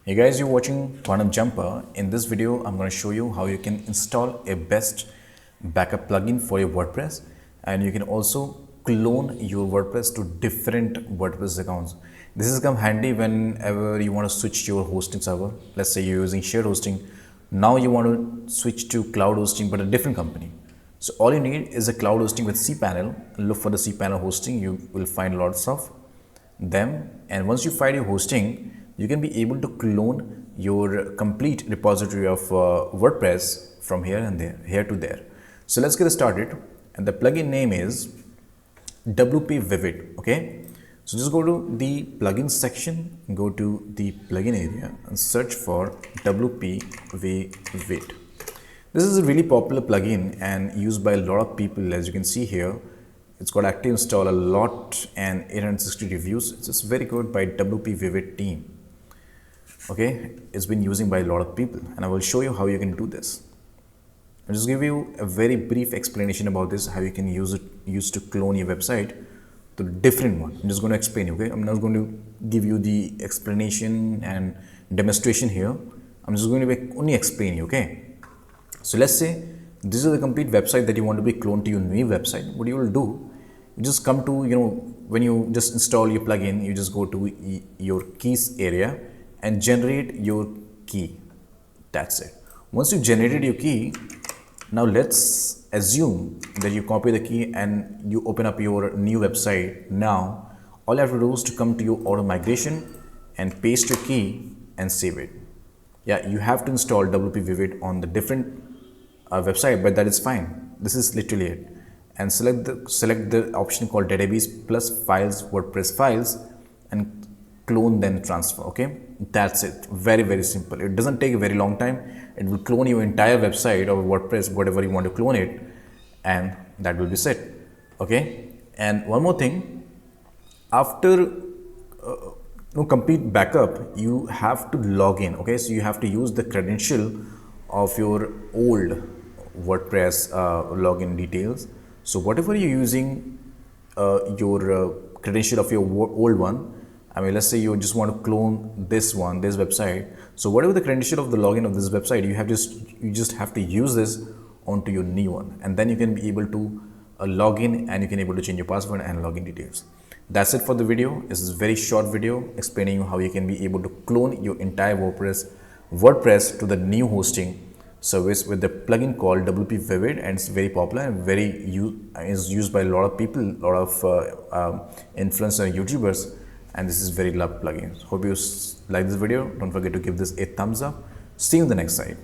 Hey guys, you're watching Quantum Jumper. In this video, I'm going to show you how you can install a best backup plugin for your WordPress, and you can also clone your WordPress to different WordPress accounts. This is come handy whenever you want to switch your hosting server. Let's say you're using shared hosting. Now you want to switch to cloud hosting, but a different company. So all you need is a cloud hosting with cPanel. Look for the cPanel hosting. You will find lots of them, and once you find your hosting, you can be able to clone your complete repository of WordPress from here and there, here to there. So let's get started, and the plugin name is WPvivid. Okay, so just go to the plugin section, go to the plugin area and search for WPvivid. This is a really popular plugin and used by a lot of people. As you can see here, it's got active install a lot and 860 reviews. It's just very good by WPvivid team. Okay, it's been used by a lot of people, and I will show you how you can do this. I'll just give you a very brief explanation about this, how you can use to clone your website to a different one. I'm just going to explain you. Okay, I'm not going to give you the explanation and demonstration here. I'm just going to only explain you. Okay, so let's say this is the complete website that you want to be cloned to your new website. What you will do, you just come to, when you just install your plugin, you just go to your keys area and generate your key. That's it. Once you generated your key, now let's assume that you copy the key and you open up your new website. Now all you have to do is to come to your auto migration and paste your key and save it. Yeah, you have to install WPvivid on the different website, but that is fine. This is literally it. And select the option called database plus files, WordPress files, and clone then transfer. Okay, that's it. Very simple. It doesn't take a very long time. It will clone your entire website or WordPress, whatever you want to clone it, and that will be set. Okay, and one more thing, after complete backup, you have to log in. Okay, so you have to use the credential of your old WordPress login details. So whatever you're using, your credential of your old one, I mean, let's say you just want to clone this website. So whatever the credential of the login of this website, you just have to use this onto your new one, and then you can be able to log in, and you can able to change your password and login details. That's it for the video. This is a very short video explaining you how you can be able to clone your entire WordPress to the new hosting service with the plugin called WPvivid, and it's very popular and is used by a lot of people, a lot of influencer YouTubers, and this is very loved plugin. Hope you like this video. Don't forget to give this a thumbs up. See you in the next side.